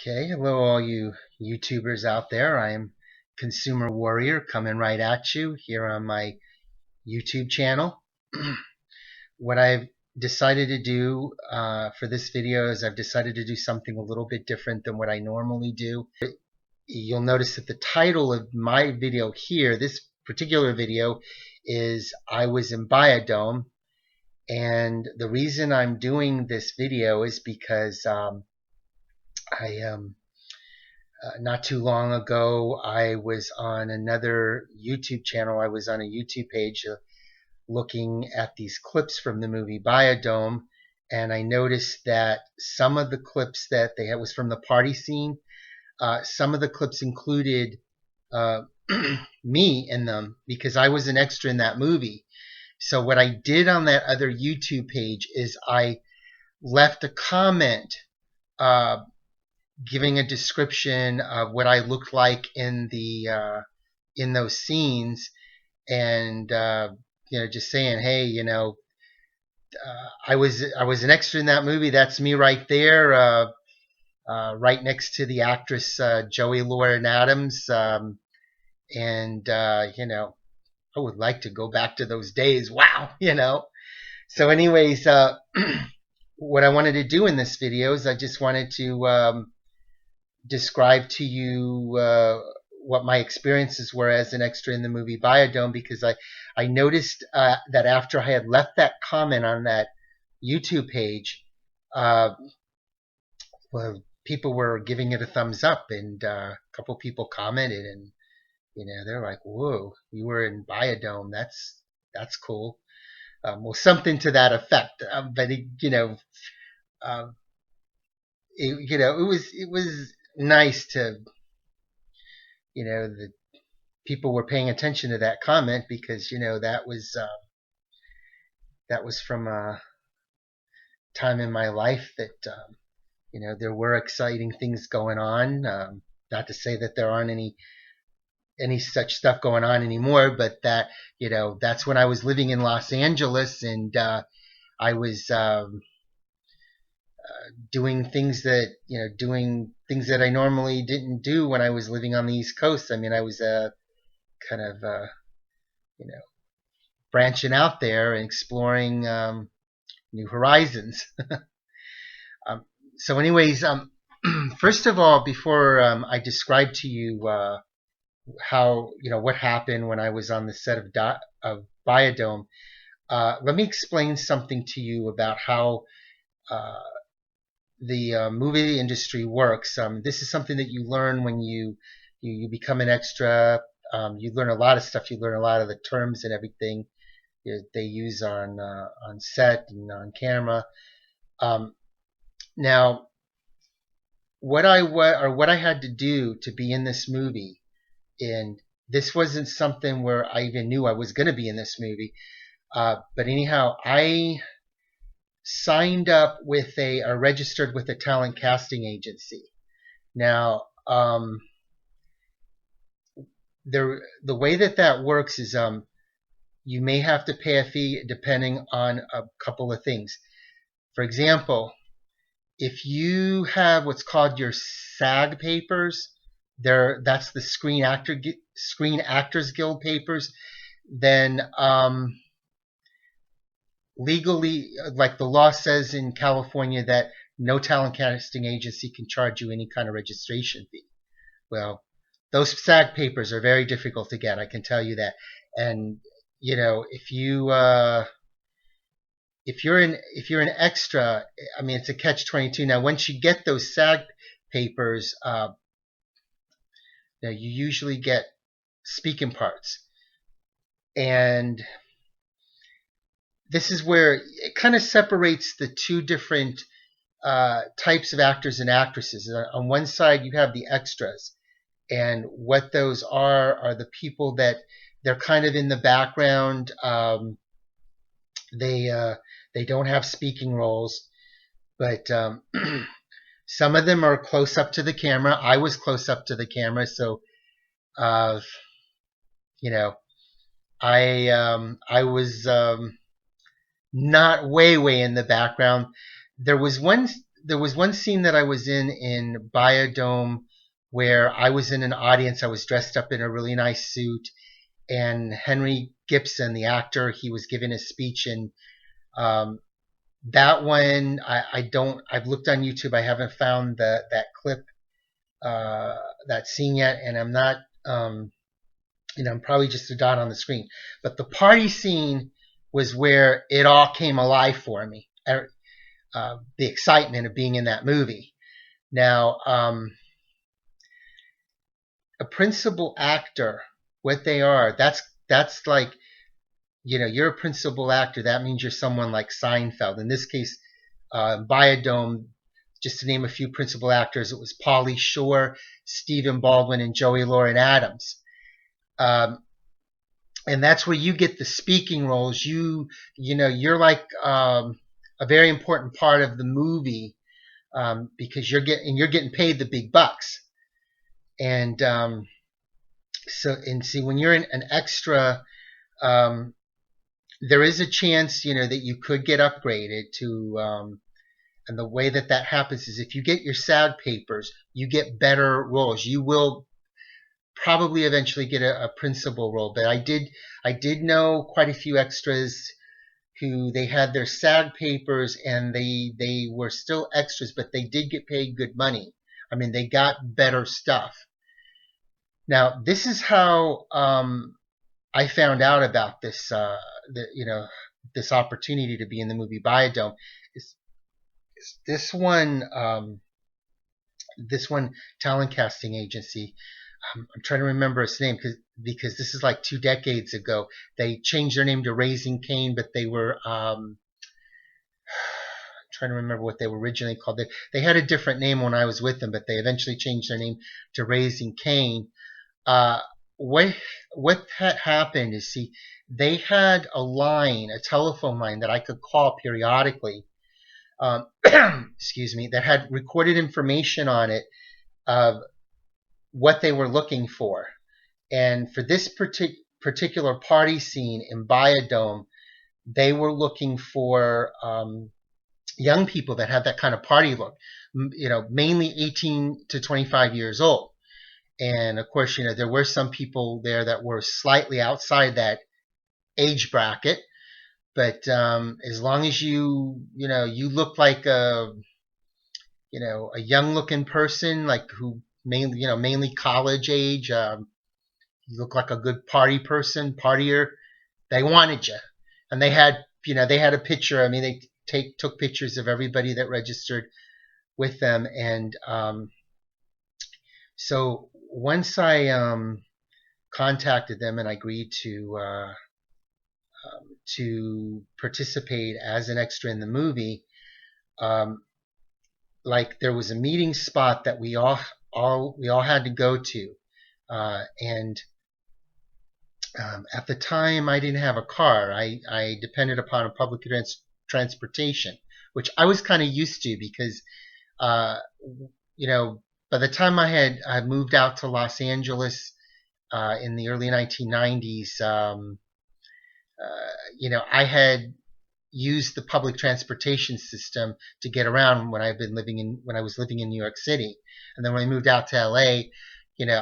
Okay, hello all you YouTubers out there. I am Consumer Warrior coming right at you here on my YouTube channel. What I've decided to do for this video is I've decided to do something a little bit different than what I normally do. You'll notice that the title of my video here, this particular video, is I Was In BioDome. And the reason I'm doing this video is because not too long ago, I was on another YouTube channel. I was on a YouTube page looking at these clips from the movie BioDome, and I noticed that some of the clips that they had was from the party scene. Some of the clips included me in them because I was an extra in that movie. So what I did on that other YouTube page is I left a comment giving a description of what I looked like in those scenes, and just saying, hey, I was an extra in that movie. That's me right there, right next to the actress Joey Lauren Adams, and I would like to go back to those days. Wow. So, anyways, what I wanted to do in this video is I just wanted to describe to you what my experiences were as an extra in the movie BioDome, because I noticed that after I had left that comment on that YouTube page, well, people were giving it a thumbs up, and a couple people commented, and they're like, "Whoa, you were in BioDome? That's cool." Well, something to that effect. But it was nice to, that people were paying attention to that comment, because that was from a time in my life that there were exciting things going on. Not to say that there aren't any such stuff going on anymore, but that that's when I was living in Los Angeles, and I was doing things that I normally didn't do when I was living on the East Coast. I mean, I was kind of branching out there and exploring new horizons. So, anyways, first of all, before I describe to you how what happened when I was on the set of BioDome, let me explain something to you about how the movie industry works. This is something that you learn when you become an extra. You learn a lot of stuff. You learn a lot of the terms and everything they use on set and on camera. Now, what I had to do to be in this movie, and this wasn't something where I even knew I was going to be in this movie, but anyhow, I signed up with registered with a talent casting agency. Now, the way that works is you may have to pay a fee depending on a couple of things. For example, if you have what's called your SAG papers, that's the Screen Actors Guild papers, then legally, like the law says in California, that no talent casting agency can charge you any kind of registration fee. Well, those SAG papers are very difficult to get, I can tell you that. And if you're an extra, I mean, it's a catch-22. Now, once you get those SAG papers, you usually get speaking parts, and this is where it kind of separates the two different types of actors and actresses. On one side, you have the extras, and what those are the people that they're kind of in the background. They don't have speaking roles, but some of them are close up to the camera. I was close up to the camera, so I was not way in the background. There was one there was one scene that I was in BioDome where I was in an audience. I was dressed up in a really nice suit, and Henry Gibson, the actor, he was giving a speech, and um, that one I don't. I've looked on YouTube. I haven't found that clip, uh, that scene yet, and I'm not. I'm probably just a dot on the screen. But the party scene was where it all came alive for me. The excitement of being in that movie. Now, a principal actor, what they are, that's like, you're a principal actor. That means you're someone like Seinfeld. In this case, Biodome, just to name a few principal actors, it was Pauly Shore, Stephen Baldwin, and Joey Lauren Adams. And that's where you get the speaking roles. You're like a very important part of the movie, because you're getting paid the big bucks. And see, when you're an extra, there is a chance that you could get upgraded to. And the way that happens is if you get your SAG papers, you get better roles. You will probably eventually get a principal role. But I did know quite a few extras who they had their SAG papers and they were still extras, but they did get paid good money. I mean, they got better stuff. Now, this is how I found out about this, this opportunity to be in the movie Biodome. This one talent casting agency. I'm trying to remember its name because this is like 2 decades ago. They changed their name to Raising Cane, but they were I'm trying to remember what they were originally called. They had a different name when I was with them, but they eventually changed their name to Raising Cane. What had happened is, see, they had a telephone line that I could call periodically. Excuse me, that had recorded information on it of what they were looking for. And for this particular party scene in Biodome, they were looking for young people that had that kind of party look, mainly 18 to 25 years old. And of course, there were some people there that were slightly outside that age bracket. But as long as you look like a young looking person, like who mainly college age, you look like a good partier, they wanted you. And they had a picture. I mean, they took pictures of everybody that registered with them. And so once I contacted them and I agreed to participate as an extra in the movie, like there was a meeting spot that we all had to go to, and at the time I didn't have a car. I depended upon a public transportation, which I was kind of used to because by the time I moved out to Los Angeles in the early 1990s, I had used the public transportation system to get around when I was living in New York City. And then when I moved out to LA,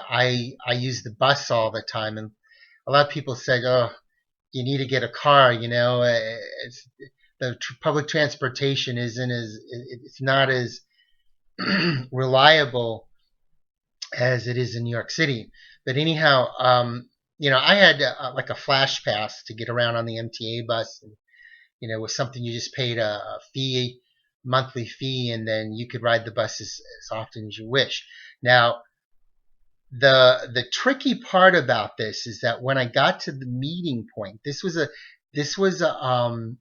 I used the bus all the time. And a lot of people said, "Oh, you need to get a car." The public transportation it's not as reliable as it is in New York City. But anyhow, I had like a flash pass to get around on the MTA bus. And, it was something you just paid a monthly fee, and then you could ride the bus as often as you wish. Now, the tricky part about this is that when I got to the meeting point, this was an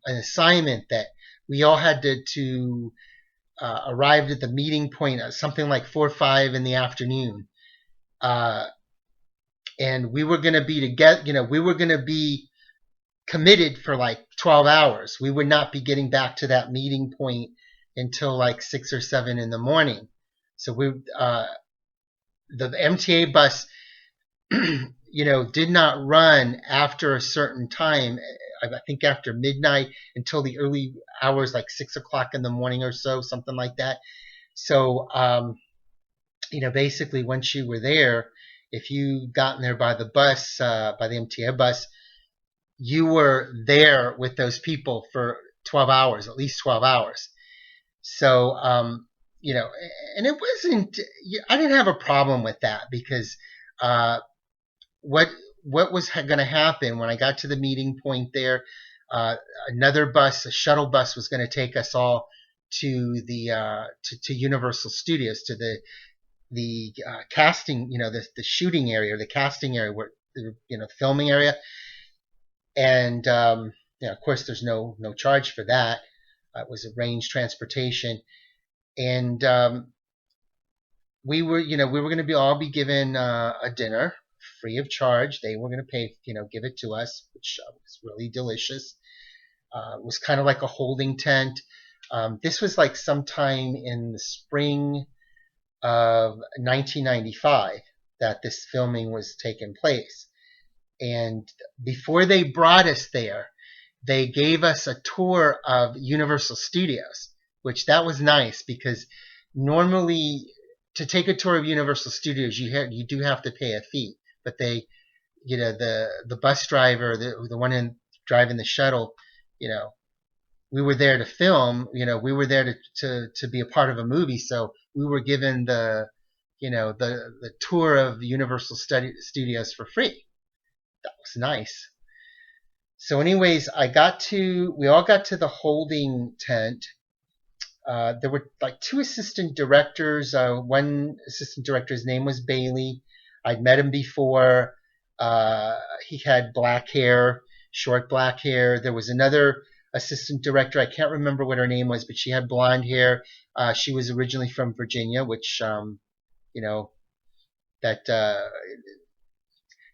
assignment that we all had to arrive at the meeting point at something like 4 or 5 in the afternoon, and we were going to be together. We were going to be committed for like 12 hours. We would not be getting back to that meeting point until like 6 or 7 in the morning. So the MTA bus, did not run after a certain time I think after midnight until the early hours, like 6 o'clock in the morning or so, something like that. So, basically once you were there, if you gotten there by the bus, by the MTA bus, you were there with those people for 12 hours, at least 12 hours. So, and it wasn't, I didn't have a problem with that because, uh, what, what was going to happen when I got to the meeting point there, uh, another bus, a shuttle bus was going to take us all to to Universal Studios, to the casting, the shooting area, the casting area, where the filming area, and of course, there's no charge for that. It was arranged transportation, and we were going to be all be given a dinner free of charge. They were going to pay, give it to us, which was really delicious. It was kind of like a holding tent. This was like sometime in the spring of 1995 that this filming was taking place. And before they brought us there, they gave us a tour of Universal Studios, which that was nice because normally to take a tour of Universal Studios, you do have to pay a fee. But they, the bus driver, the one driving the shuttle, we were there to film. We were there to be a part of a movie, so we were given the tour of Universal Studios for free. That was nice. So, anyways, we all got to the holding tent. There were like two assistant directors. One assistant director's name was Bailey. I'd met him before. He had black hair, short black hair. There was another assistant director. I can't remember what her name was, but she had blonde hair. She was originally from Virginia, which, that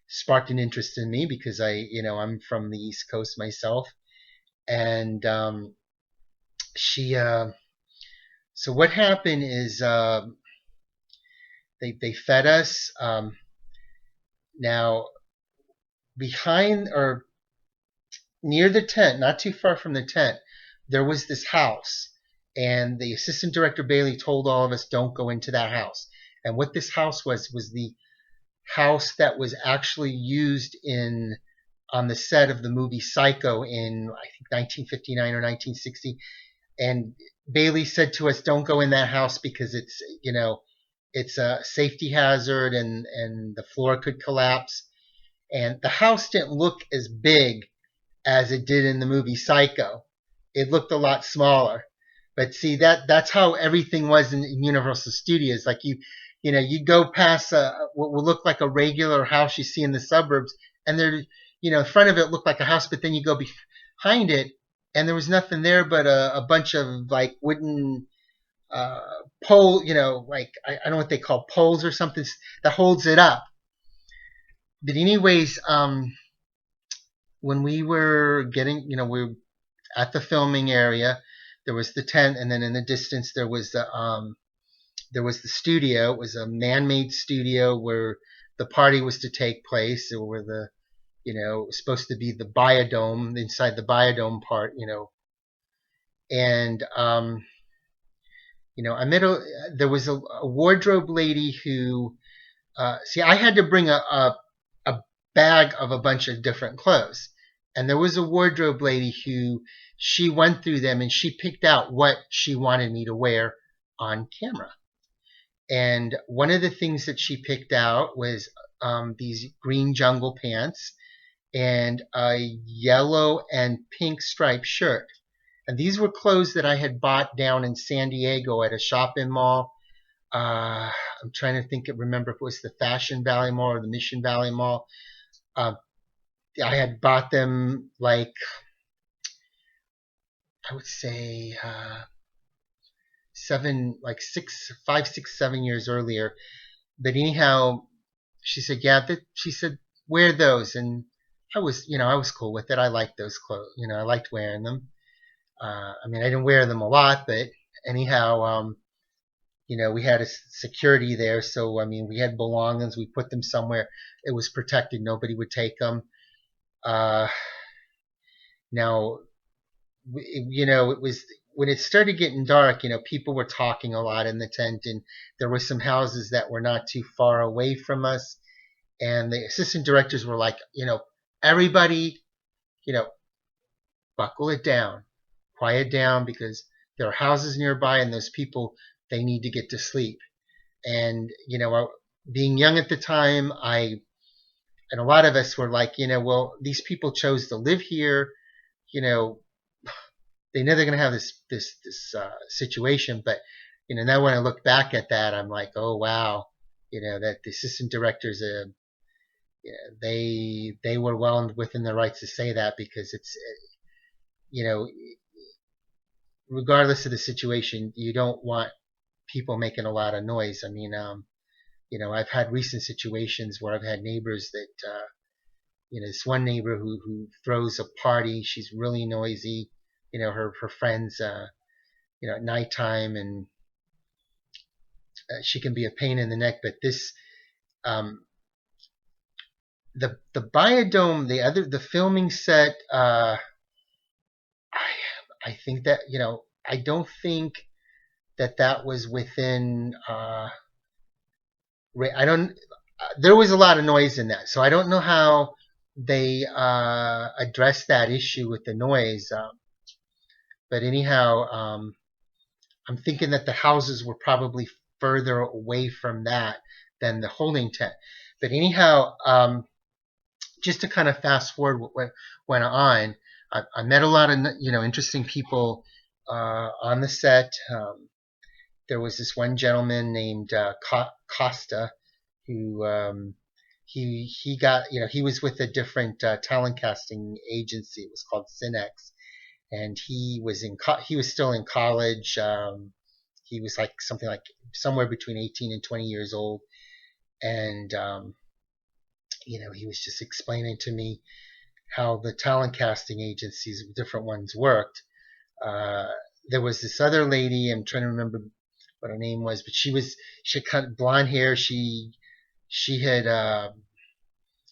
sparked an interest in me because I'm from the East Coast myself. And so what happened is they fed us. Now, behind or near the tent, not too far from the tent, there was this house. And the assistant director Bailey told all of us, don't go into that house. And what this house was the house that was actually used on the set of the movie Psycho in, I think, 1959 or 1960. And Bailey said to us, don't go in that house because it's a safety hazard and the floor could collapse. And the house didn't look as big as it did in the movie Psycho. It looked a lot smaller. But see, that's how everything was in Universal Studios. Like you go past what will look like a regular house you see in the suburbs, and there, in front of it looked like a house, but then you go behind it, and there was nothing there but a bunch of like wooden pole, like I don't know what they call poles or something that holds it up. But anyways, when we were getting, we were at the filming area, there was the tent, and then in the distance there was the studio. It was a man-made studio where the party was to take place, or where it was supposed to be the biodome, inside the biodome part, and there was a wardrobe lady who, I had to bring a bag of a bunch of different clothes. And there was a wardrobe lady who, she went through them and she picked out what she wanted me to wear on camera. And one of the things that she picked out was these green jungle pants and a yellow and pink striped shirt. And these were clothes that I had bought down in San Diego at a shopping mall. I'm trying to remember if it was the Fashion Valley Mall or the Mission Valley Mall. I had bought them like, I would say 5, 6, 7 years earlier. But anyhow, she said, she said, wear those. And I was cool with it. I liked those clothes. I liked wearing them. I didn't wear them a lot, but anyhow, we had a security there. So, we had belongings. We put them somewhere. It was protected. Nobody would take them. Now, it was when it started getting dark. People were talking a lot in the tent, and there were some houses that were not too far away from us. And the assistant directors were like, everybody, you know, buckle it down, quiet down, because there are houses nearby, and those people, they need to get to sleep. And being young at the time, I and a lot of us were like, well, these people chose to live here. You know, they know they're going to have this situation. But now when I look back at that, I'm like, oh wow, that the assistant directors, they were well within their rights to say that, because it's you know regardless of the situation, you don't want people making a lot of noise. I mean, I've had recent situations where I've had neighbors that, this one neighbor who throws a party. She's really noisy. Her friends, at nighttime, and she can be a pain in the neck. But this, the biodome, the filming set, I think that I don't think that was within. I don't. There was a lot of noise in that, so I don't know how they addressed that issue with the noise. But anyhow, I'm thinking that the houses were probably further away from that than the holding tent. But anyhow, just to kind of fast forward what went on, I met a lot of interesting people on the set. There was this one gentleman named Costa, who he got he was with a different talent casting agency. It was called Cinex, and he was still in college. He was like somewhere between 18 and 20 years old, and he was just explaining to me how the talent casting agencies, different ones, worked. There was this other lady, I'm trying to remember what her name was, but she had kind of blonde hair. She had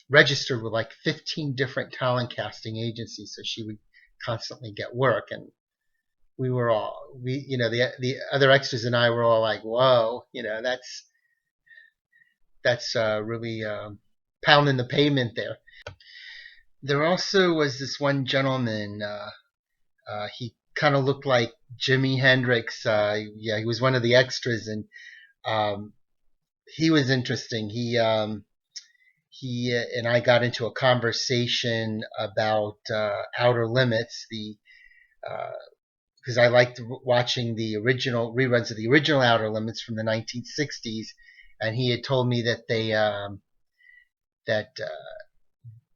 registered with like 15 different talent casting agencies, so she would constantly get work. And the other extras and I were all like, whoa, that's really pounding the pavement there. There also was this one gentleman. He kind of looked like Jimi Hendrix. He was one of the extras, and he was interesting. He and I got into a conversation about Outer Limits, because I liked watching the original reruns of the original Outer Limits from the 1960s, and he had told me that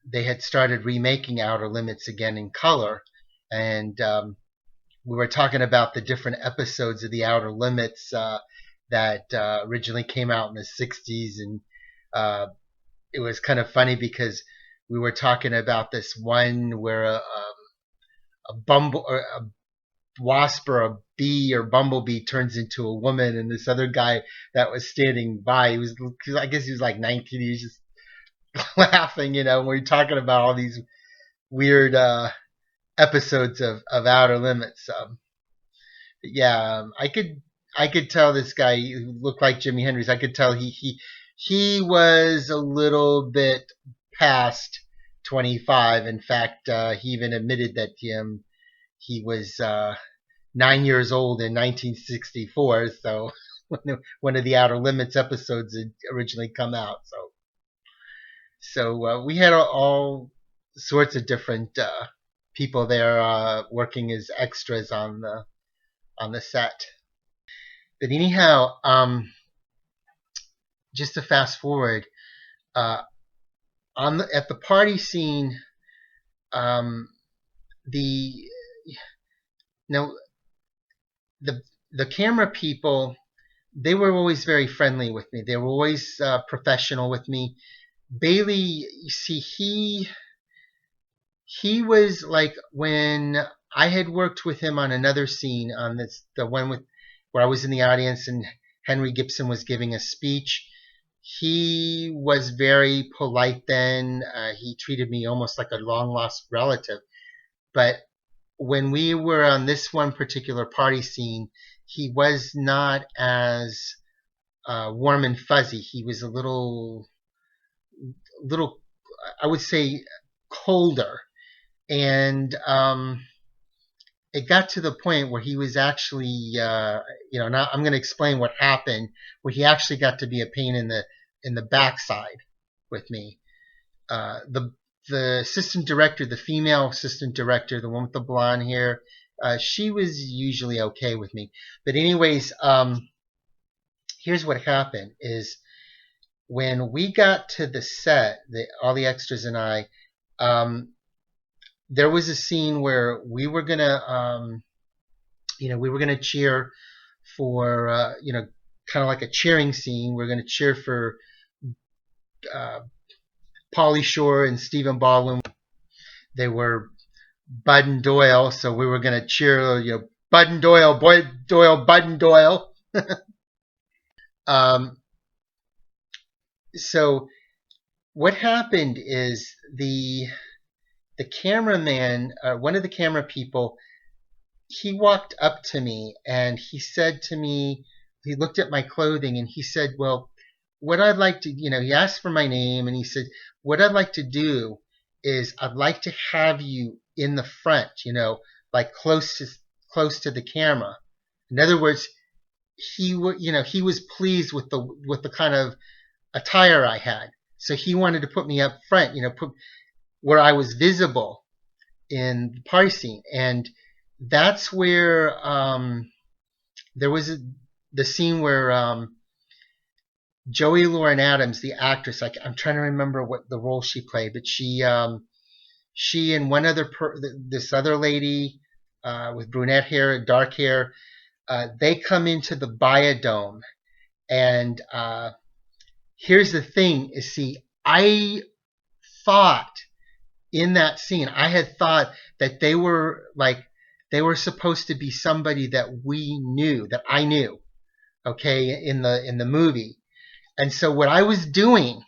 they had started remaking Outer Limits again in color, and we were talking about the different episodes of the Outer Limits that originally came out in the 60s, and it was kind of funny because we were talking about this one where a wasp or a bee or bumblebee turns into a woman, and this other guy that was standing by, I guess he was like 19, he was just laughing, we were talking about all these weird episodes of Outer Limits. I could tell this guy who looked like Jimi Hendrix. I could tell he was a little bit past 25. In fact, he even admitted that he was 9 years old in 1964. So when one of the Outer Limits episodes had originally come out. So we had all sorts of different people there working as extras on the set. But anyhow, just to fast forward, at the party scene, the camera people, they were always very friendly with me. They were always professional with me. Bailey, you see, he was like, when I had worked with him on another scene, on the one where I was in the audience and Henry Gibson was giving a speech. He was very polite then. He treated me almost like a long lost relative. But when we were on this one particular party scene, he was not as warm and fuzzy. He was a little, I would say, colder. And it got to the point where he was actually, now I'm going to explain what happened, where he actually got to be a pain in the backside with me. The assistant director, the female assistant director, the one with the blonde hair, she was usually okay with me. But anyways, here's what happened: is when we got to the set, all the extras and I, there was a scene where we were gonna cheer for, kind of like a cheering scene. We're gonna cheer for Pauly Shore and Stephen Baldwin. They were Bud and Doyle, so we were gonna cheer, Bud and Doyle, boy Doyle, Bud and Doyle. So what happened is the cameraman, one of the camera people, he walked up to me and he said to me, he looked at my clothing and he said, well, what I'd like to, he asked for my name and he said, what I'd like to do is I'd like to have you in the front, like close to the camera. In other words, he was pleased with the kind of attire I had. So he wanted to put me up front, put where I was visible in the party scene. And that's where there was the scene where Joey Lauren Adams, the actress, I'm trying to remember what the role she played, but she and one other this other lady with brunette hair, dark hair, they come into the BioDome. And here's the thing: is, see, I thought in that scene, I had thought that they were supposed to be somebody that we knew, that I knew, okay, in the movie. And so what I was doing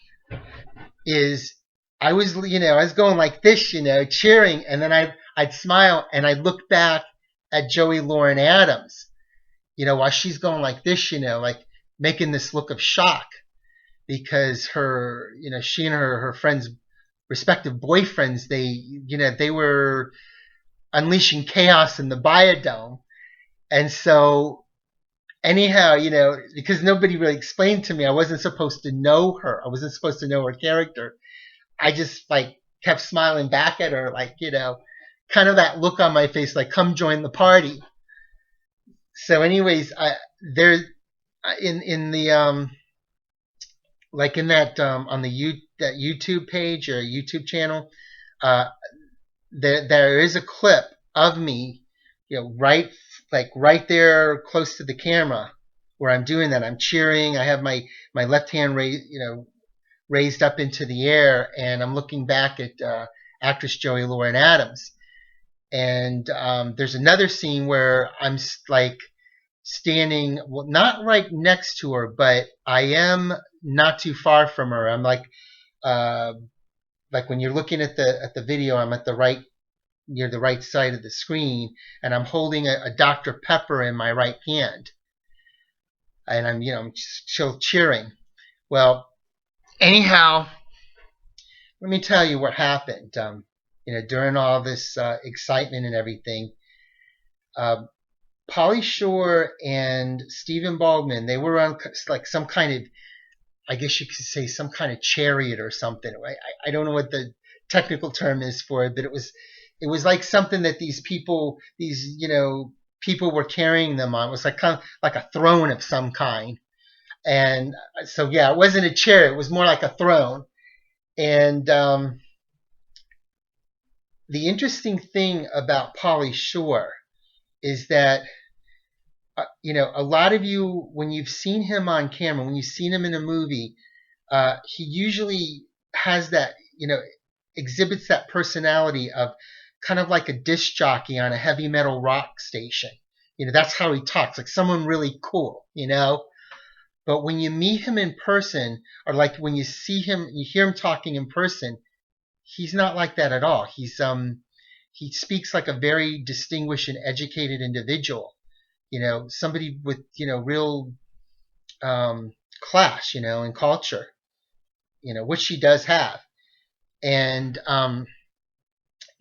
is I was going like this, cheering, and then I'd smile and I'd look back at Joey Lauren Adams, while she's going like this, like making this look of shock because she and her friends, respective boyfriends, they were unleashing chaos in the BioDome. And so anyhow, because nobody really explained to me, I wasn't supposed to know her. I wasn't supposed to know her character. I just kept smiling back at her, kind of that look on my face, like, come join the party. So anyways, there in the in that on that YouTube page or YouTube channel, there is a clip of me, right there close to the camera where I'm doing that. I'm cheering. I have my left hand raised up into the air, and I'm looking back at actress Joey Lauren Adams. And there's another scene where I'm standing, well, not right next to her, but I am not too far from her. I'm when you're looking at the video, I'm at the right, near the right side of the screen, and I'm holding a Dr. Pepper in my right hand, and I'm still cheering. Well, anyhow, let me tell you what happened. During all this excitement and everything, Pauly Shore and Stephen Baldwin, they were on some kind of, I guess you could say, some kind of chariot or something. I don't know what the technical term is for it, but it was like something that these people were carrying them on. It was kind of like a throne of some kind. And so, yeah, it wasn't a chariot. It was more like a throne. And the interesting thing about Pauly Shore is that, a lot of you, when you've seen him on camera, when you've seen him in a movie, he usually has that, exhibits that personality of kind of like a disc jockey on a heavy metal rock station. That's how he talks, like someone really cool, But when you meet him in person, or like when you see him, you hear him talking in person, he's not like that at all. he speaks like a very distinguished and educated individual, somebody with, real class, and culture, which she does have. And,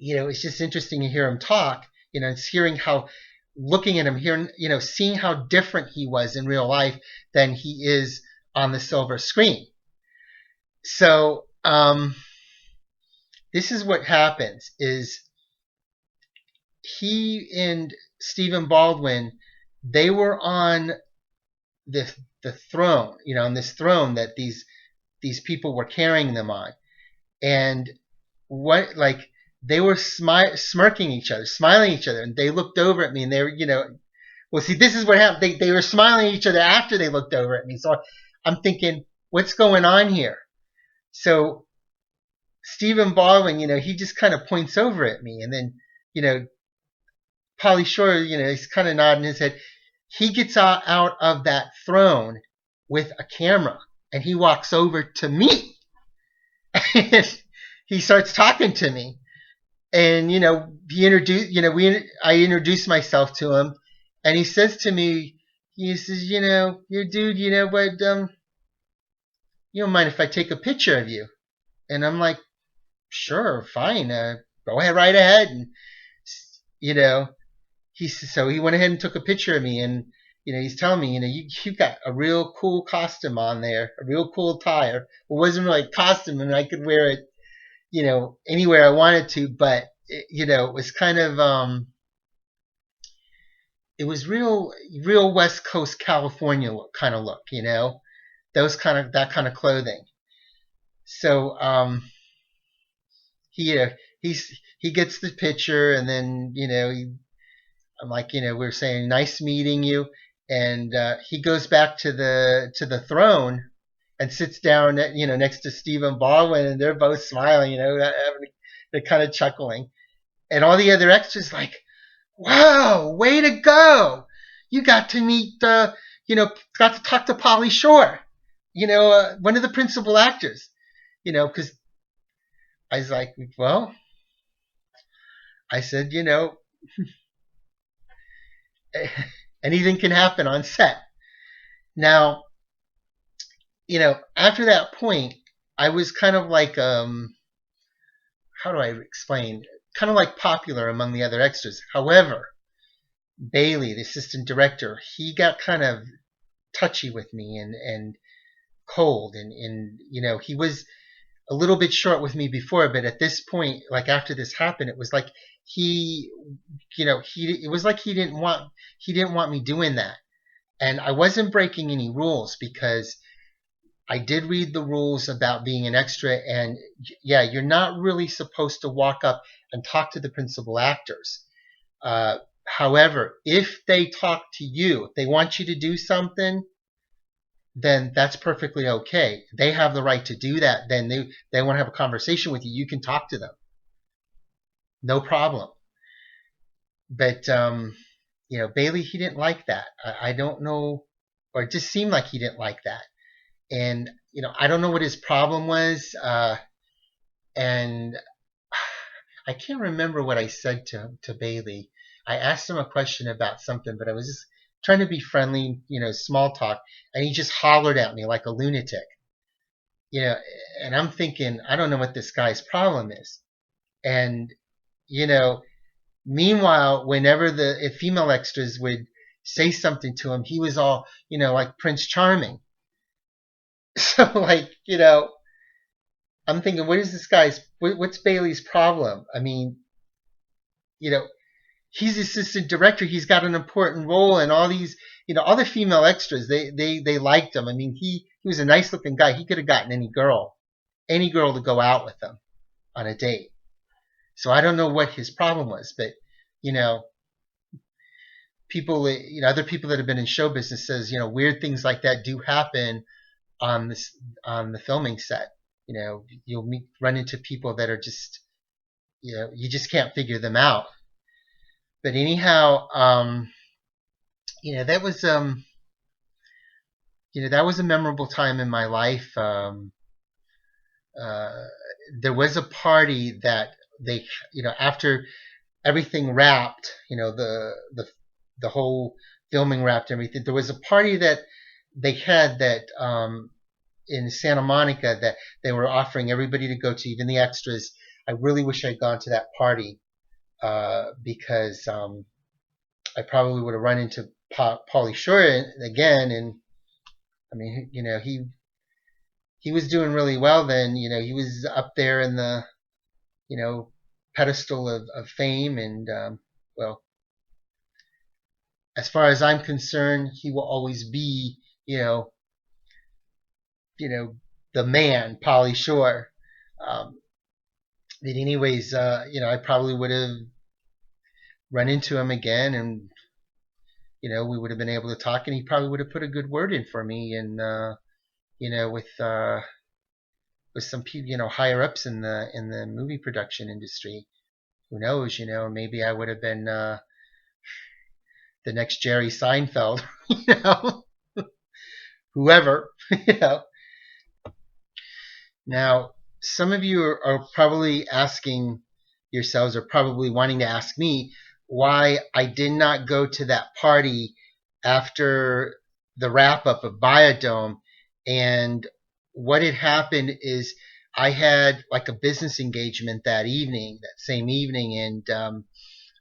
it's just interesting to hear him talk, it's hearing how, looking at him, hearing, seeing how different he was in real life than he is on the silver screen. So, this is what happens is he and Stephen Baldwin, they were on the throne, on this throne that these people were carrying them on. And what, like, they were smirking each other, smiling at each other, and they looked over at me, and they were, well, see, this is what happened. They were smiling at each other after they looked over at me. So I'm thinking, what's going on here? So Stephen Baldwin, he just kind of points over at me, and then, Pauly Shore, he's kind of nodding his head. He gets out of that throne with a camera, and he walks over to me. And he starts talking to me. And, he introduced, I introduced myself to him, and he says to me, he says, you dude, what, you don't mind if I take a picture of you? And I'm like, sure, fine, go ahead, right ahead. And, so he went ahead and took a picture of me, and, he's telling me, you've got a real cool costume on there, a real cool attire. It wasn't really a costume, and I could wear it, anywhere I wanted to, but, it was kind of, it was real West Coast California kind of look, that kind of clothing. So, he gets the picture, and then, I'm like, we're saying, nice meeting you. And, he goes back to the throne and sits down, next to Stephen Baldwin, and they're both smiling, they're kind of chuckling. And all the other extras like, wow, way to go. You got to meet, got to talk to Pauly Shore, one of the principal actors, because I was like, well, I said, anything can happen on set. Now, after that point, I was kind of like, how do I explain? Kind of like popular among the other extras. However, Bailey, the assistant director, he got kind of touchy with me and cold, and he was a little bit short with me before, but at this point, like after this happened, it was like it was like he didn't want me doing that. And I wasn't breaking any rules, because I did read the rules about being an extra, and yeah, you're not really supposed to walk up and talk to the principal actors. However, if they talk to you, if they want you to do something, then that's perfectly okay. They have the right to do that. Then they want to have a conversation with you. You can talk to them. No problem. But, Bailey, he didn't like that. I don't know, or it just seemed like he didn't like that. And, I don't know what his problem was. And I can't remember what I said to Bailey. I asked him a question about something, but I was just trying to be friendly, small talk, and he just hollered at me like a lunatic. And I'm thinking, I don't know what this guy's problem is. And, meanwhile, whenever the female extras would say something to him, he was all, like Prince Charming. So, like, I'm thinking, what's Bailey's problem? I mean, he's assistant director. He's got an important role, and all these, all the female extras, they liked him. I mean, he was a nice looking guy. He could have gotten any girl to go out with him on a date. So I don't know what his problem was, but, people, other people that have been in show business says, weird things like that do happen on the filming set. You'll run into people that are just, you just can't figure them out. But anyhow, that was, that was a memorable time in my life. There was a party that they, after everything wrapped, the whole filming wrapped, everything. There was a party that they had that in Santa Monica that they were offering everybody to go to, even the extras. I really wish I'd gone to that party because I probably would have run into Pauly Shore again, and I mean, he was doing really well then. He was up there in the you know pedestal of fame, and well, as far as I'm concerned, he will always be you know you know the man, Pauly Shore. Um, but anyways, I probably would have run into him again, and we would have been able to talk, and he probably would have put a good word in for me, and with some people, higher ups in the movie production industry. Who knows? Maybe I would have been the next Jerry Seinfeld. you know, Whoever. you know. Now, some of you are probably asking yourselves, or probably wanting to ask me, why I did not go to that party after the wrap up of BioDome. And what had happened is I had like a business engagement that evening, that same evening, and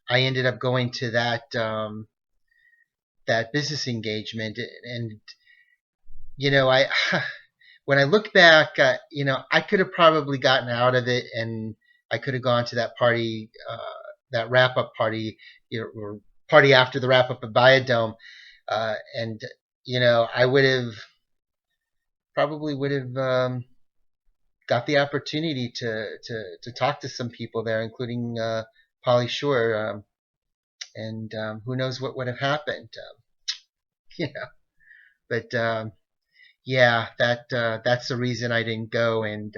I ended up going to that business engagement, and I when I look back, I could have probably gotten out of it, and I could have gone to that party, that wrap up party, or party after the wrap up of BioDome, and I would have got the opportunity to talk to some people there, including Pauly Shore, and who knows what would have happened, you know. But yeah, that's the reason I didn't go. And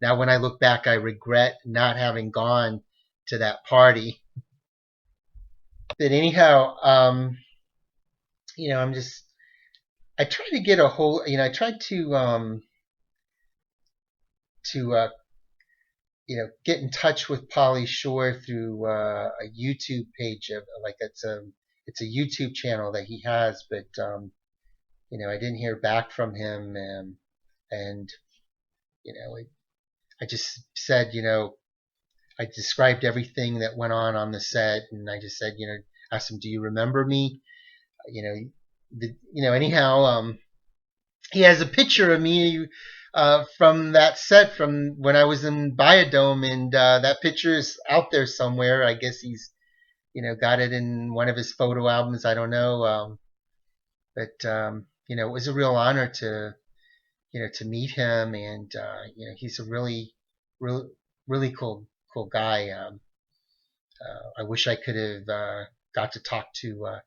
now when I look back, I regret not having gone to that party. But anyhow, I tried to get a whole, I tried to get in touch with Pauly Shore through a YouTube page of like it's a YouTube channel that he has, but I didn't hear back from him, and I just said, I described everything that went on the set, and I just said, asked him, do you remember me? Anyhow, he has a picture of me from that set from when I was in BioDome, and that picture is out there somewhere. I guess he's, got it in one of his photo albums. I don't know, but it was a real honor to meet him, and he's a really cool guy. I wish I could have got to talk to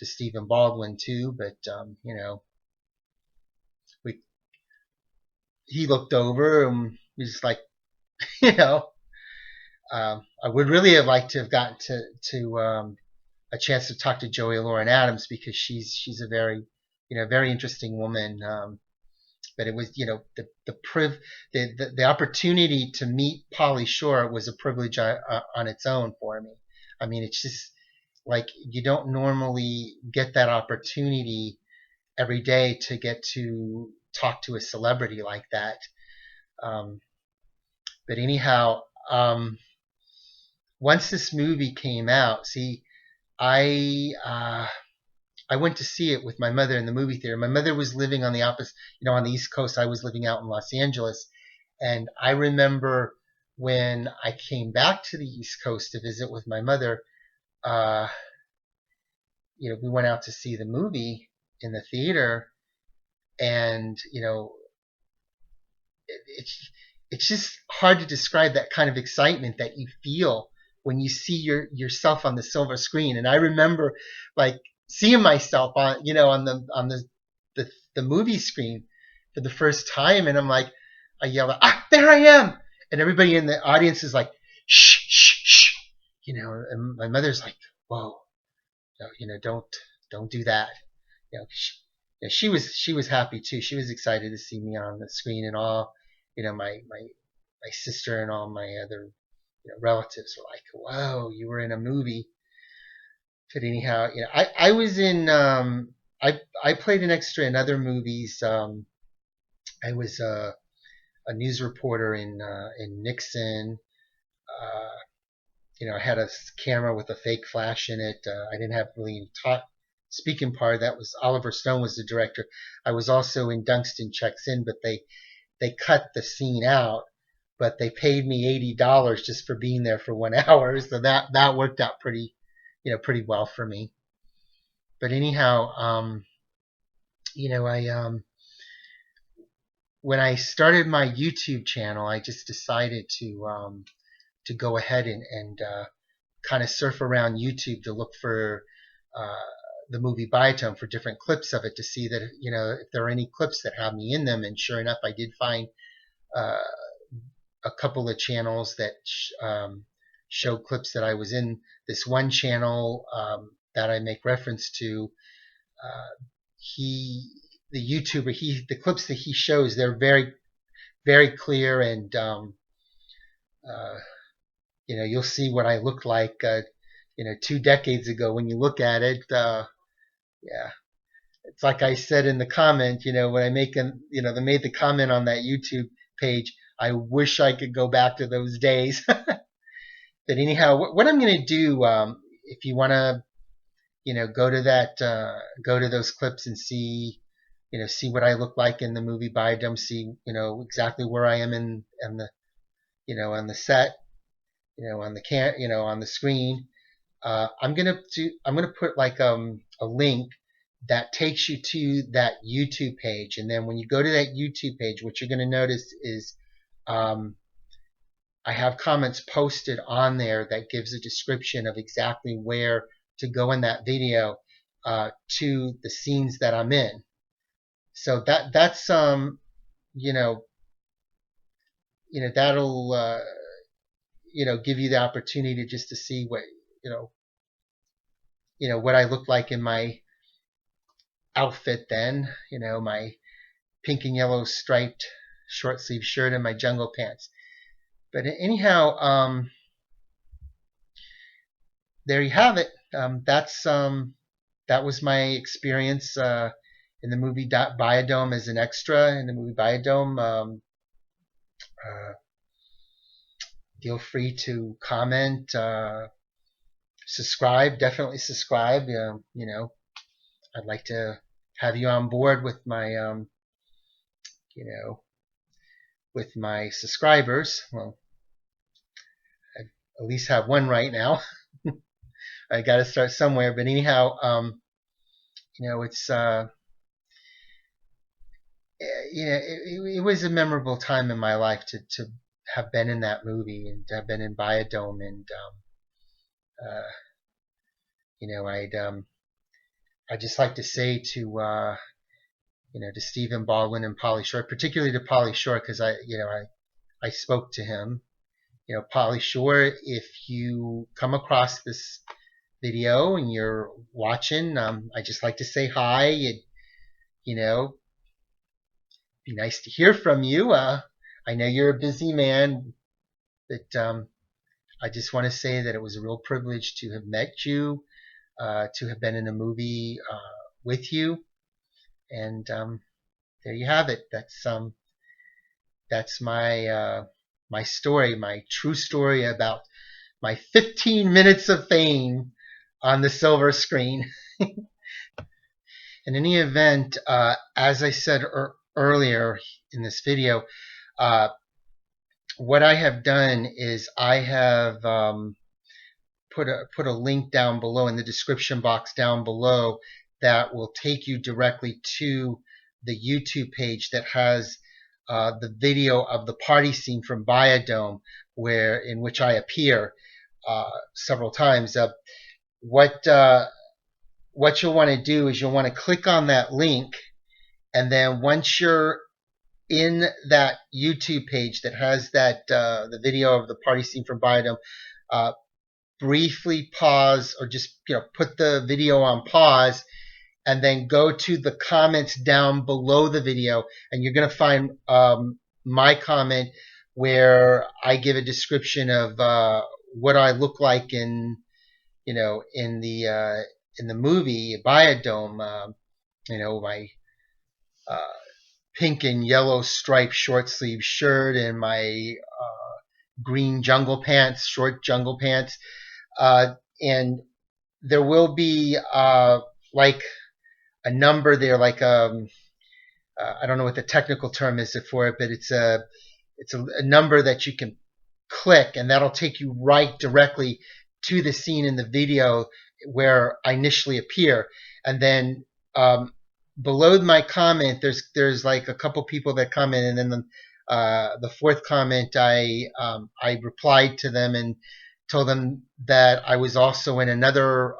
Stephen Baldwin too, but we he looked over and was like, you know, I would really have liked to have gotten to a chance to talk to Joey Lauren Adams, because she's a very interesting woman. But it was, the opportunity to meet Pauly Shore was a privilege on its own for me. I mean, it's just like you don't normally get that opportunity every day to get to talk to a celebrity like that. But anyhow, once this movie came out, see, I went to see it with my mother in the movie theater. My mother was living on the opposite, on the East Coast. I was living out in Los Angeles, and I remember when I came back to the East Coast to visit with my mother. We went out to see the movie in the theater, and it's just hard to describe that kind of excitement that you feel when you see yourself on the silver screen. And I remember like seeing myself on the movie screen for the first time, and I'm like, I yell out, there I am, and everybody in the audience is like, shh, shh, shh, and my mother's like, whoa, don't do that. She was happy too. She was excited to see me on the screen, and all, my sister and all my other relatives were like, "Whoa, you were in a movie." But anyhow, I was in I played an extra in other movies. I was a news reporter in Nixon. Uh, I had a camera with a fake flash in it. I didn't have really any talk speaking part. That was Oliver Stone was the director. I was also in Dunston Checks In, but they cut the scene out. But they paid me $80 just for being there for 1 hour, so that worked out pretty well for me. But anyhow, I when I started my YouTube channel, I just decided to go ahead and kind of surf around YouTube to look for uh, the movie BioDome, for different clips of it, to see that if there are any clips that have me in them. And sure enough, I did find uh, a couple of channels that showed clips that I was in. This one channel that I make reference to, he the YouTuber, the clips that he shows, they're very very clear, and uh, you'll see what I looked like 2 decades ago when you look at it. Yeah, it's like I said in the comment, when I they made the comment on that YouTube page. I wish I could go back to those days. But anyhow, what I'm going to do, if you want to, go to those clips and see what I look like in the movie BioDome, see, exactly where I am in the, on the set, on the on the screen. I'm gonna put like a link that takes you to that YouTube page, and then when you go to that YouTube page, what you're gonna notice is um, I have comments posted on there that gives a description of exactly where to go in that video to the scenes that I'm in. So that's you know that'll give you the opportunity just to see what what I look like in my outfit then, my pink and yellow striped short sleeve shirt and my jungle pants. But anyhow, there you have it. That was my experience in the movie BioDome as an extra in the movie BioDome. Uh, feel free to comment, subscribe. Definitely subscribe. I'd like to have you on board with my with my subscribers. Well, I at least have one right now. I got to start somewhere. But anyhow, it's it was a memorable time in my life to have been in that movie and to have been in BioDome, and I'd just like to say to to Stephen Baldwin and Pauly Shore, particularly to Pauly Shore, because I spoke to him. Pauly Shore, if you come across this video and you're watching, I just like to say hi. And be nice to hear from you. I know you're a busy man, but I just want to say that it was a real privilege to have met you, to have been in a movie with you, and there you have it. That's my my story, my true story about my 15 minutes of fame on the silver screen. In any event, as I said earlier in this video, what I have done is I have put a link down below in the description box down below that will take you directly to the YouTube page that has the video of the party scene from BioDome, in which I appear several times. What you'll want to do is you'll want to click on that link, and then once you're in that YouTube page that has that the video of the party scene from BioDome, briefly pause, or just put the video on pause, and then go to the comments down below the video, and you're going to find my comment where I give a description of what I look like in the movie BioDome. My uh, pink and yellow striped short sleeve shirt and my green jungle pants, short jungle pants, and there will be like a number there, like I don't know what the technical term is for it, but it's a number that you can click, and that'll take you right directly to the scene in the video where I initially appear. And then below my comment, there's like a couple people that comment, and then the fourth comment, I replied to them and told them that I was also in another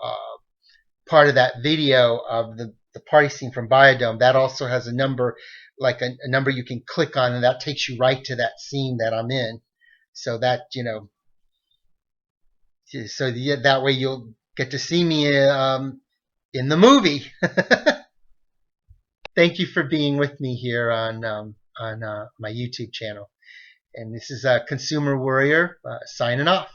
part of that video of the party scene from BioDome. That also has a number, like a number you can click on, and that takes you right to that scene that I'm in. So that that way you'll get to see me in the movie. Thank you for being with me here on my YouTube channel. And this is Consumer Warrior signing off.